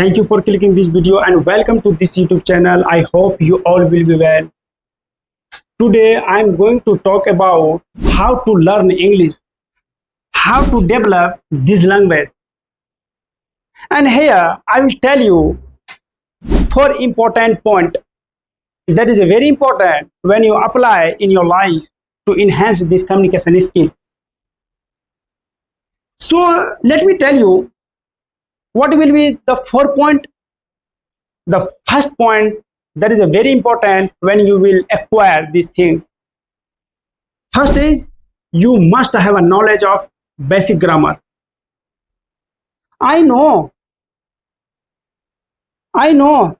Thank you for clicking this video and welcome to this YouTube channel. I hope you all will be well. Today I'm going to talk about how to learn English, how to develop this language. And here I will tell you 4 important points that is very important when you apply in your life to enhance this communication skill. So let me tell you what will be the 4 points. The first point that is very important when you will acquire these things. First is you must have a knowledge of basic grammar. I know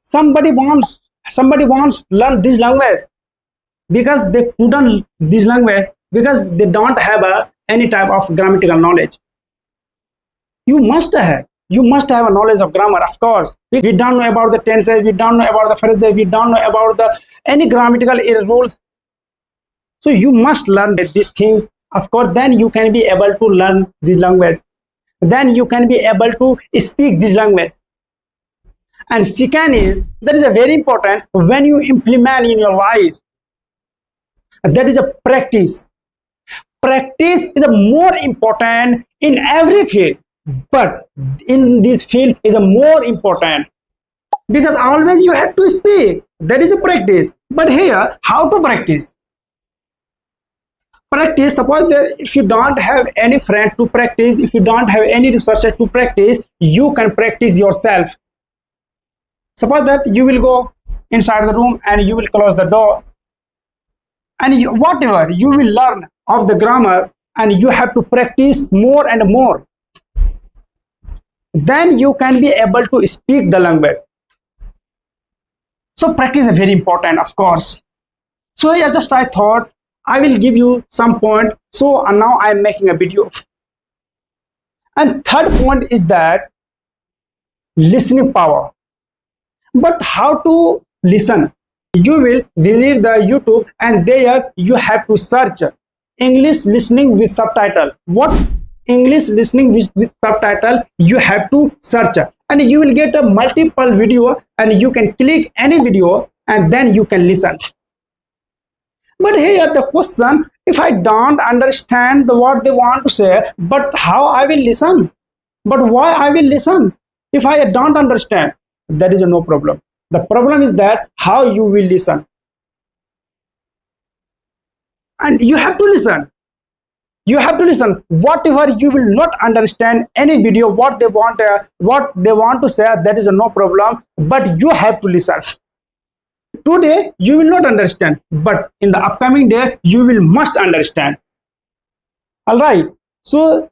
somebody wants to learn this language because they couldn't this language because they don't have any type of grammatical knowledge. You must have a knowledge of grammar, of course. We don't know about the tenses, we don't know about the phrases, we don't know about any grammatical rules. So you must learn these things. Of course, then you can be able to learn this language. Then you can be able to speak this language. And second is, that is a very important when you implement in your life. That is a practice. Practice is a more important in every field. But in this field is a more important because always you have to speak. That is a practice. But here, how to practice? Practice, suppose that if you don't have any friend to practice, if you don't have any resources to practice, you can practice yourself. Suppose that you will go inside the room and you will close the door and whatever you will learn of the grammar and you have to practice more and more. Then you can be able to speak the language. So practice is very important, of course. So I thought I will give you some point. So now I am making a video. And third point is that listening power. But how to listen? You will visit the YouTube and there you have to search English listening with subtitle. What English listening with subtitle you have to search and you will get a multiple video and you can click any video and then you can listen. But here the question, if I don't understand what they want to say, but how I will listen? But why I will listen? If I don't understand, that is no problem. The problem is that how you will listen. And you have to listen. You have to listen. Whatever you will not understand any video, what they want to say, that is no problem. But you have to listen. Today you will not understand, but in the upcoming day you will must understand. All right. So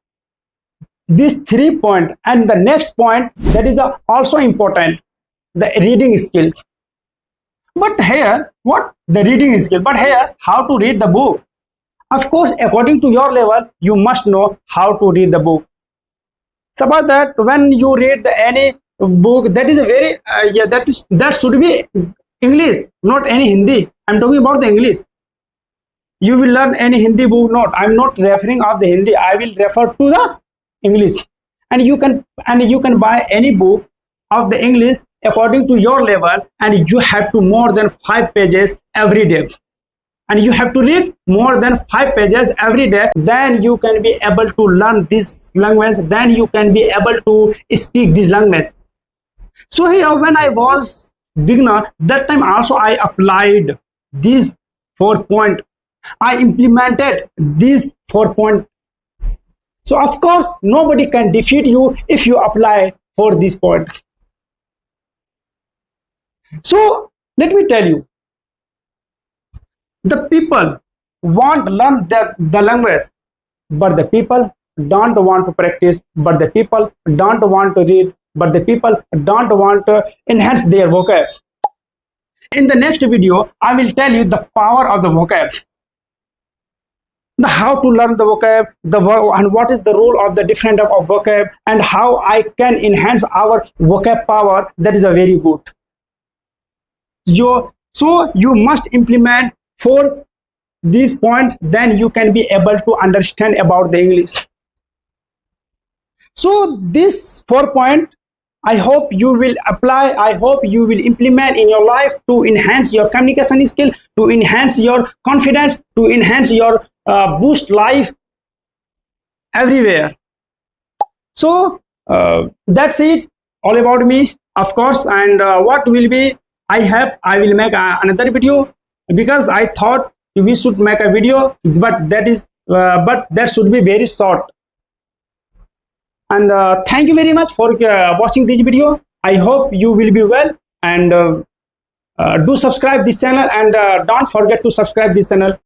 these 3 points and the next point that is also important, the reading skill. But here what the reading skill? But here how to read the book? Of course, according to your level, you must know how to read the book. Suppose that when you read any book, that is a very that should be English, not any Hindi. I'm talking about the English. You will learn any Hindi book, not. I'm not referring of the Hindi. I will refer to the English. And you can buy any book of the English according to your level, and you have to more than 5 pages every day. And you have to read more than 5 pages every day, then you can be able to learn this language, then you can be able to speak this language. So here when I was beginner, that time also I applied these 4 points. I implemented these 4 points. So of course, nobody can defeat you if you apply for this point. So let me tell you, the people want to learn the language, but the people don't want to practice, but the people don't want to read, but the people don't want to enhance their vocab. In the next video, I will tell you the power of the vocab, the how to learn the vocab, and what is the role of the different type of vocab, and how I can enhance our vocab power. That is a very good. So you must implement for this point, then you can be able to understand about the English. So this 4 point I hope you will apply, I hope you will implement in your life to enhance your communication skill, to enhance your confidence, to enhance your boost life everywhere. So that's it all about me, of course. And what will be, I will make another video, because I thought we should make a video, but that should be very short. And thank you very much for watching this video. I hope you will be well, and do subscribe this channel, and don't forget to subscribe this channel.